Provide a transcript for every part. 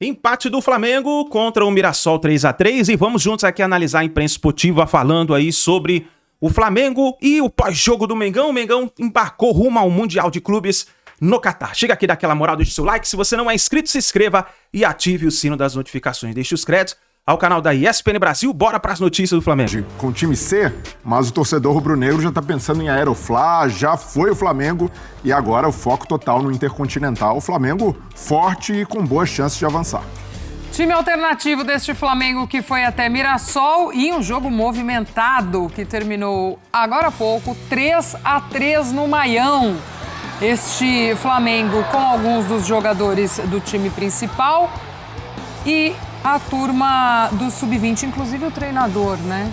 Empate do Flamengo contra o Mirassol 3-3 e vamos juntos aqui analisar a imprensa esportiva falando aí sobre o Flamengo e o pós-jogo do Mengão. O Mengão embarcou rumo ao Mundial de Clubes no Catar. Chega aqui daquela moral, deixa o seu like, se você não é inscrito, se inscreva e ative o sino das notificações. Deixe os créditos ao canal da ESPN Brasil. Bora para as notícias do Flamengo. Com o time C, mas o torcedor rubro-negro já tá pensando em Aeroflá, já foi o Flamengo e agora o foco total no Intercontinental. O Flamengo forte e com boas chances de avançar. Time alternativo deste Flamengo que foi até Mirassol e um jogo movimentado que terminou agora há pouco 3-3 no Maião. Este Flamengo com alguns dos jogadores do time principal e a turma do Sub-20, inclusive o treinador, né?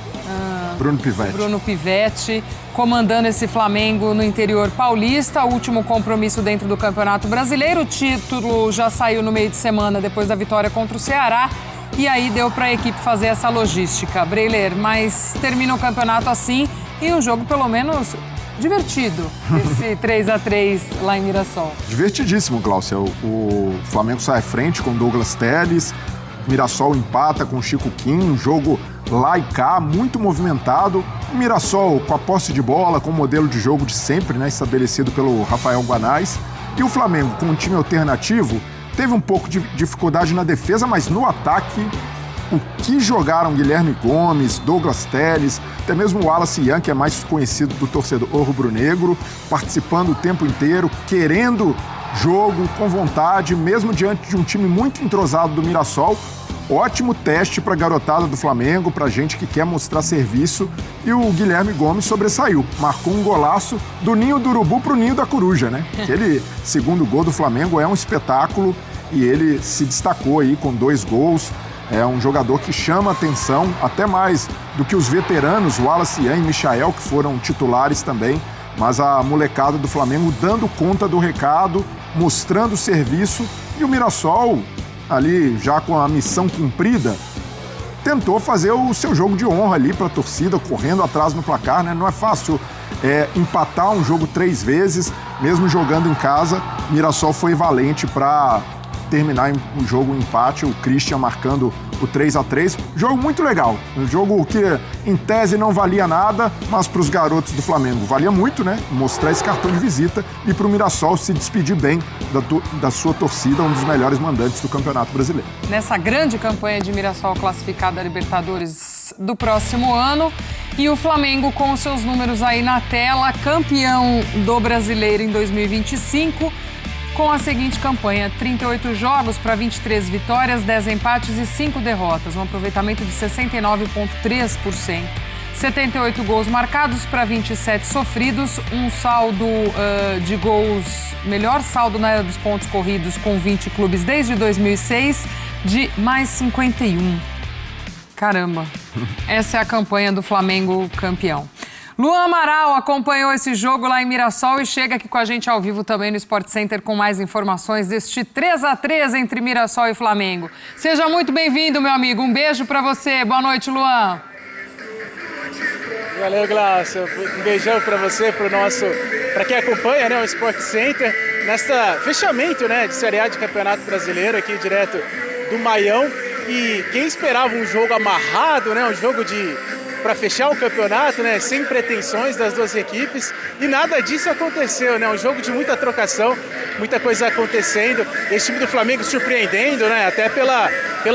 Bruno Pivetti, comandando esse Flamengo no interior paulista. O último compromisso dentro do Campeonato Brasileiro. O título já saiu no meio de semana depois da vitória contra o Ceará. E aí deu para a equipe fazer essa logística. Breiler, mas termina o campeonato assim e um jogo pelo menos divertido, esse 3-3 lá em Mirassol. Divertidíssimo, Glaucia. O Flamengo sai à frente com Douglas Telles. Mirassol empata com Chico Kim, um jogo lá e cá, muito movimentado. O Mirassol com a posse de bola, com o modelo de jogo de sempre, né, estabelecido pelo Rafael Guanais. E o Flamengo, com um time alternativo, teve um pouco de dificuldade na defesa, mas no ataque, o que jogaram Guilherme Gomes, Douglas Telles, até mesmo o Wallace Ian, que é mais conhecido do torcedor rubro-negro, participando o tempo inteiro, querendo jogo, com vontade, mesmo diante de um time muito entrosado do Mirassol. Ótimo teste para a garotada do Flamengo, para gente que quer mostrar serviço. E o Guilherme Gomes sobressaiu. Marcou um golaço do ninho do urubu para o ninho da coruja, né? Aquele segundo gol do Flamengo é um espetáculo e ele se destacou aí com 2 gols. É um jogador que chama atenção, até mais do que os veteranos, Wallace Ian e Michael, que foram titulares também. Mas a molecada do Flamengo dando conta do recado, mostrando serviço. E o Mirassol, ali já com a missão cumprida, tentou fazer o seu jogo de honra ali para a torcida, correndo atrás no placar, né? Não é fácil empatar um jogo 3 vezes, mesmo jogando em casa. Mirassol foi valente para terminar o jogo em empate, o Christian marcando o 3-3. Jogo muito legal, um jogo que em tese não valia nada, mas para os garotos do Flamengo valia muito, né? Mostrar esse cartão de visita e para o Mirassol se despedir bem da sua torcida, um dos melhores mandantes do Campeonato Brasileiro. Nessa grande campanha de Mirassol classificada a Libertadores do próximo ano, e o Flamengo com os seus números aí na tela, campeão do Brasileiro em 2025, com a seguinte campanha: 38 jogos para 23 vitórias, 10 empates e 5 derrotas, um aproveitamento de 69,3%. 78 gols marcados para 27 sofridos, um saldo de gols, melhor saldo na era dos pontos corridos com 20 clubes desde 2006, de mais 51. Caramba, essa é a campanha do Flamengo campeão. Luan Amaral acompanhou esse jogo lá em Mirassol e chega aqui com a gente ao vivo também no Sport Center com mais informações deste 3-3 entre Mirassol e Flamengo. Seja muito bem-vindo, meu amigo. Um beijo pra você. Boa noite, Luan. Valeu, Glaucia. Um beijão pra você, pra quem acompanha, né, o Sport Center, nesta fechamento, né, de Série A de Campeonato Brasileiro aqui direto do Maião. E quem esperava um jogo amarrado, né, um jogo para fechar o campeonato, né, sem pretensões das duas equipes, e nada disso aconteceu, né, um jogo de muita trocação, muita coisa acontecendo, esse time do Flamengo surpreendendo, né, até pela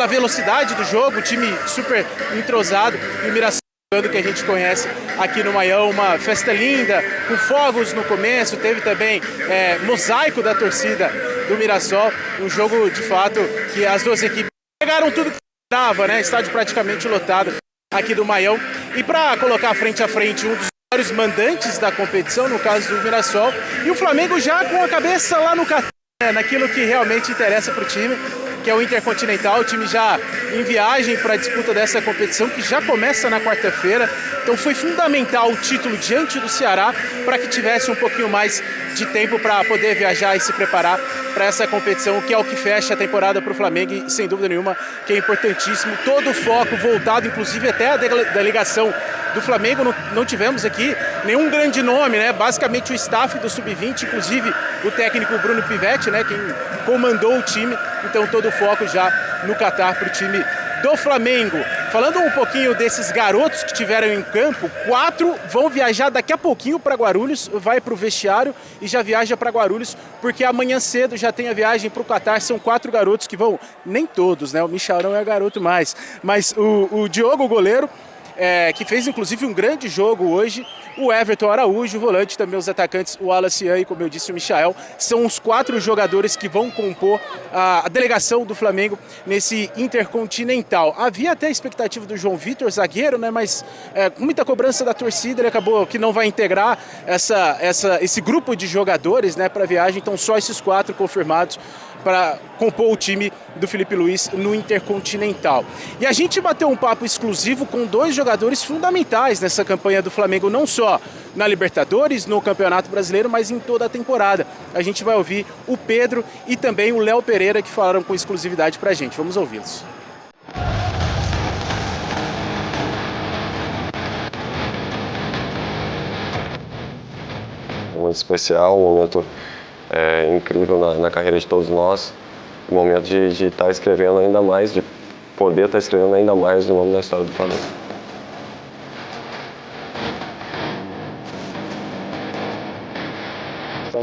velocidade do jogo, o time super entrosado, e o Mirassol que a gente conhece aqui no Maião, uma festa linda, com fogos no começo, teve também mosaico da torcida do Mirassol, um jogo de fato que as duas equipes pegaram tudo que dava, né, estádio praticamente lotado aqui do Maião, e para colocar frente a frente um dos maiores mandantes da competição, no caso do Mirassol, e o Flamengo já com a cabeça lá no Catar, né, naquilo que realmente interessa para o time, que é o Intercontinental, o time já em viagem para a disputa dessa competição, que já começa na quarta-feira. Então foi fundamental o título diante do Ceará para que tivesse um pouquinho mais de tempo para poder viajar e se preparar para essa competição, que é o que fecha a temporada para o Flamengo e, sem dúvida nenhuma, que é importantíssimo. Todo o foco voltado, inclusive até a delegação do Flamengo, não tivemos aqui nenhum grande nome, né? Basicamente o staff do Sub-20, inclusive o técnico Bruno Pivetti, né? Quem comandou o time, então todo o foco já no Catar para o time do Flamengo. Falando um pouquinho desses garotos que tiveram em campo, 4 vão viajar daqui a pouquinho para Guarulhos, vai para o vestiário e já viaja para Guarulhos, porque amanhã cedo já tem a viagem para o Catar. São 4 garotos que vão, nem todos, né? O Michel não é garoto mais, mas o Diogo, o goleiro, que fez inclusive um grande jogo hoje, o Everton Araújo, o volante, também os atacantes, o Wallace e, como eu disse, o Michael, são os 4 jogadores que vão compor a delegação do Flamengo nesse Intercontinental. Havia até a expectativa do João Vitor, zagueiro, né, mas com muita cobrança da torcida, ele acabou que não vai integrar esse grupo de jogadores, né, para a viagem, então só esses 4 confirmados para compor o time do Felipe Luiz no Intercontinental. E a gente bateu um papo exclusivo com 2 jogadores fundamentais nessa campanha do Flamengo, não só na Libertadores, no Campeonato Brasileiro, mas em toda a temporada. A gente vai ouvir o Pedro e também o Léo Pereira, que falaram com exclusividade para a gente. Vamos ouvi-los. Um momento especial, um momento incrível na carreira de todos nós, o momento de estar escrevendo ainda mais, de poder estar escrevendo ainda mais o nome da história do Flamengo.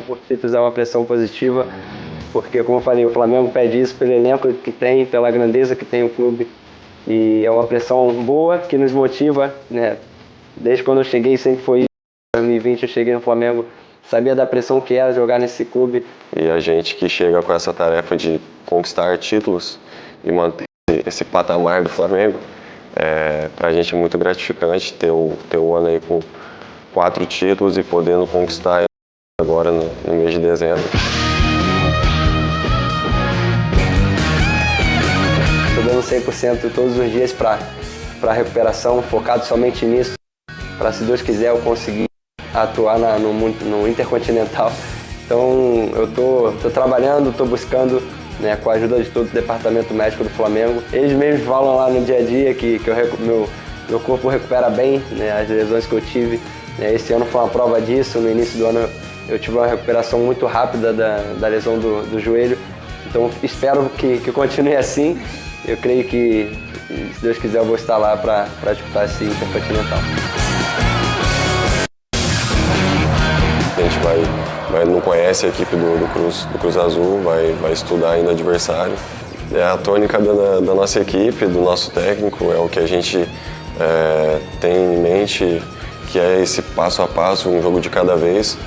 Por títulos é uma pressão positiva, porque, como eu falei, o Flamengo pede isso pelo elenco que tem, pela grandeza que tem o clube, e é uma pressão boa que nos motiva, né? Desde quando eu cheguei sempre foi isso. Em 2020 eu cheguei no Flamengo, sabia da pressão que era jogar nesse clube. E a gente que chega com essa tarefa de conquistar títulos e manter esse patamar do Flamengo, pra gente é muito gratificante ter o ano aí com 4 títulos e podendo conquistar agora no mês de dezembro. Estou dando 100% todos os dias para recuperação, focado somente nisso, para, se Deus quiser, eu conseguir atuar no Intercontinental. Então eu tô trabalhando, tô buscando, né, com a ajuda de todo o departamento médico do Flamengo. Eles mesmos falam lá no dia a dia que meu corpo recupera bem, né, as lesões que eu tive. Esse ano foi uma prova disso. No início do ano eu tive uma recuperação muito rápida da lesão do joelho. Então espero que continue assim. Eu creio que, se Deus quiser, eu vou estar lá para disputar esse Intercontinental. A gente não conhece a equipe do Cruz Azul, vai estudar ainda o adversário. É a tônica da nossa equipe, do nosso técnico, é o que a gente tem em mente, que é esse passo a passo, um jogo de cada vez.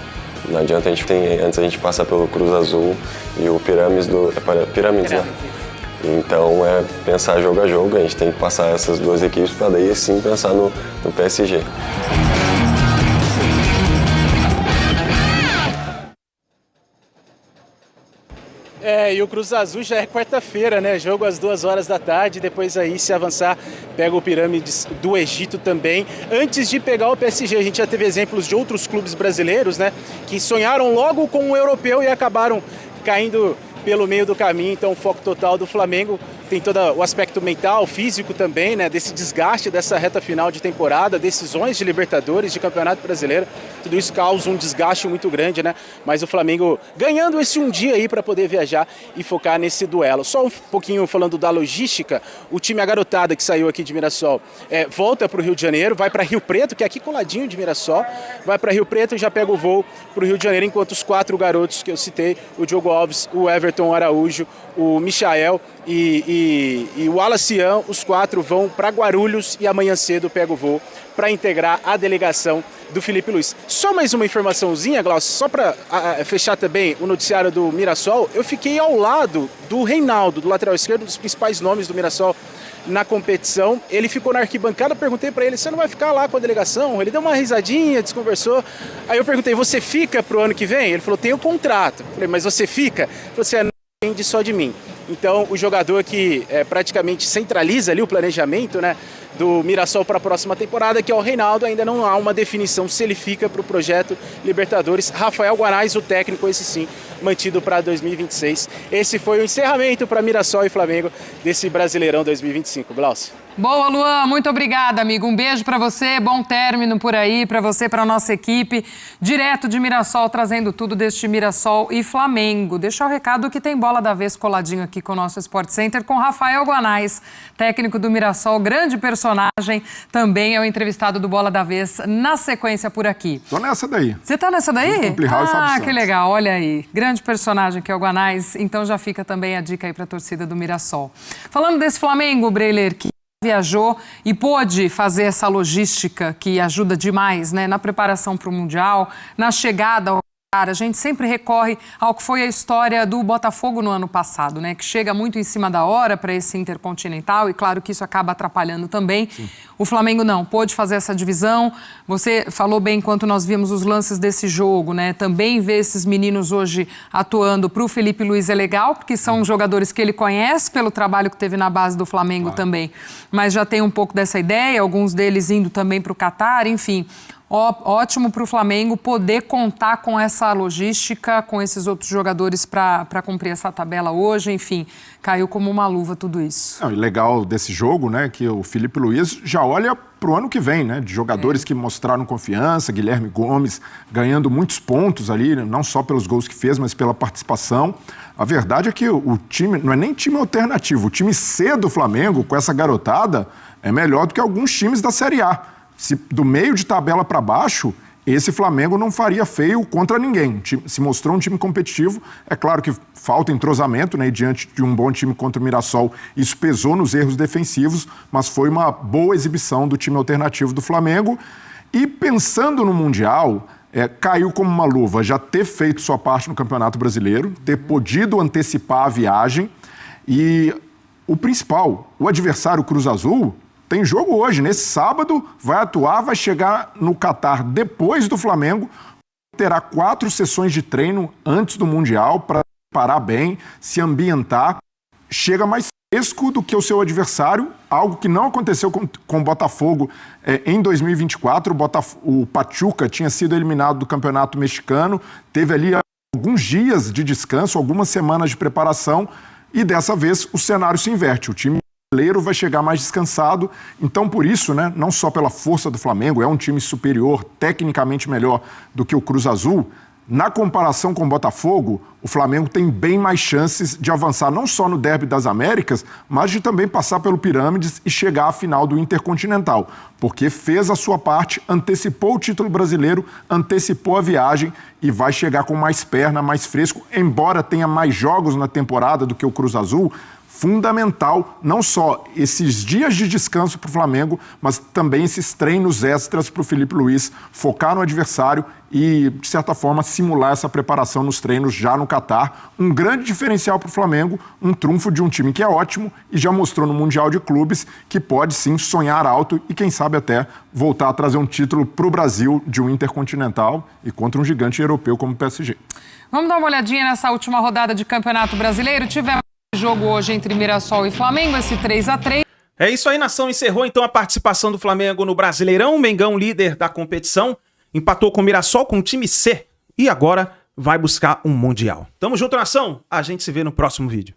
Não adianta antes a gente passa pelo Cruz Azul e o Pirâmides, né? Então é pensar jogo a jogo, a gente tem que passar essas 2 equipes para daí sim pensar no PSG. E o Cruz Azul já é quarta-feira, né? Jogo às 2 horas da tarde, depois aí, se avançar, pega o Pirâmides do Egito também. Antes de pegar o PSG, a gente já teve exemplos de outros clubes brasileiros, né? Que sonharam logo com o europeu e acabaram caindo pelo meio do caminho. Então o foco total do Flamengo tem todo o aspecto mental, físico também, né? Desse desgaste dessa reta final de temporada, decisões de Libertadores, de Campeonato Brasileiro, tudo isso causa um desgaste muito grande, né? Mas o Flamengo ganhando esse um dia aí para poder viajar e focar nesse duelo. Só um pouquinho falando da logística, o time agarotada que saiu aqui de Mirassol volta para o Rio de Janeiro, vai para Rio Preto, que é aqui coladinho de Mirassol, vai para Rio Preto e já pega o voo para o Rio de Janeiro, enquanto os 4 garotos que eu citei, o Diogo Alves, o Everton Araújo, o Michael e o Alacian, os 4 vão para Guarulhos e amanhã cedo pega o voo para integrar a delegação do Felipe Luiz. Só mais uma informaçãozinha, Glaucio, só para fechar também o noticiário do Mirassol, eu fiquei ao lado do Reinaldo, do lateral esquerdo, um dos principais nomes do Mirassol na competição. Ele ficou na arquibancada, perguntei para ele, você não vai ficar lá com a delegação? Ele deu uma risadinha, desconversou. Aí eu perguntei, você fica pro ano que vem? Ele falou, tem o contrato. Eu falei, mas você fica? Ele falou assim, não depende só de mim. Então, o jogador que praticamente centraliza ali o planejamento, né, do Mirassol para a próxima temporada, que é o Reinaldo. Ainda não há uma definição se ele fica para o projeto Libertadores. Rafael Guanais, o técnico, esse sim, mantido para 2026. Esse foi o encerramento para Mirassol e Flamengo desse Brasileirão 2025. Glaucio. Boa, Luan, muito obrigada, amigo. Um beijo para você, bom término por aí, para você, para nossa equipe, direto de Mirassol, trazendo tudo deste Mirassol e Flamengo. Deixa o recado que tem bola da vez coladinho aqui com o nosso Sport Center, com Rafael Guanais, técnico do Mirassol, grande personagem, também é o entrevistado do Bola da Vez, na sequência por aqui. Tô nessa daí. Você tá nessa daí? Ah, que legal, olha aí. Grande personagem que é o Guanais, então já fica também a dica aí para a torcida do Mirassol. Falando desse Flamengo, Breiler, que viajou e pôde fazer essa logística que ajuda demais, né, na preparação para o Mundial, na chegada ao Qatar. A gente sempre recorre ao que foi a história do Botafogo no ano passado, né, que chega muito em cima da hora para esse Intercontinental e claro que isso acaba atrapalhando também. Sim. O Flamengo não, pôde fazer essa divisão. Você falou bem enquanto nós vimos os lances desse jogo, né? Também ver esses meninos hoje atuando para o Felipe Luiz é legal, porque são jogadores que ele conhece pelo trabalho que teve na base do Flamengo também. Mas já tem um pouco dessa ideia, alguns deles indo também para o Qatar, enfim. Ótimo para o Flamengo poder contar com essa logística, com esses outros jogadores para cumprir essa tabela hoje, enfim, caiu como uma luva tudo isso. Não, e legal desse jogo, né, que o Felipe Luiz já olha para o ano que vem, né, de jogadores que mostraram confiança, Guilherme Gomes ganhando muitos pontos ali, não só pelos gols que fez, mas pela participação. A verdade é que o time, não é nem time alternativo, o time C do Flamengo, com essa garotada, é melhor do que alguns times da Série A. Se do meio de tabela para baixo, esse Flamengo não faria feio contra ninguém. Se mostrou um time competitivo. É claro que falta entrosamento, né? E diante de um bom time contra o Mirassol, isso pesou nos erros defensivos, mas foi uma boa exibição do time alternativo do Flamengo. E pensando no Mundial, caiu como uma luva já ter feito sua parte no Campeonato Brasileiro, ter podido antecipar a viagem e o principal, o adversário Cruz Azul, tem jogo hoje, nesse sábado, vai atuar, vai chegar no Qatar depois do Flamengo, terá 4 sessões de treino antes do Mundial para preparar bem, se ambientar, chega mais fresco do que o seu adversário, algo que não aconteceu com o Botafogo em 2024, o Pachuca tinha sido eliminado do Campeonato Mexicano, teve ali alguns dias de descanso, algumas semanas de preparação, e dessa vez o cenário se inverte, o time brasileiro vai chegar mais descansado, então por isso, né, não só pela força do Flamengo, é um time superior, tecnicamente melhor do que o Cruz Azul, na comparação com o Botafogo, o Flamengo tem bem mais chances de avançar não só no Derby das Américas, mas de também passar pelo Pirâmides e chegar à final do Intercontinental, porque fez a sua parte, antecipou o título brasileiro, antecipou a viagem e vai chegar com mais perna, mais fresco, embora tenha mais jogos na temporada do que o Cruz Azul. Fundamental, não só esses dias de descanso para o Flamengo, mas também esses treinos extras para o Felipe Luiz focar no adversário e, de certa forma, simular essa preparação nos treinos já no Qatar. Um grande diferencial para o Flamengo, um trunfo de um time que é ótimo e já mostrou no Mundial de Clubes que pode sim sonhar alto e, quem sabe, até voltar a trazer um título para o Brasil de um Intercontinental e contra um gigante europeu como o PSG. Vamos dar uma olhadinha nessa última rodada de Campeonato Brasileiro. Tivemos jogo hoje entre Mirassol e Flamengo, esse 3-3. É isso aí, nação. Encerrou então a participação do Flamengo no Brasileirão. O Mengão, líder da competição, empatou com o Mirassol, com o time C. E agora vai buscar um Mundial. Tamo junto, nação. A gente se vê no próximo vídeo.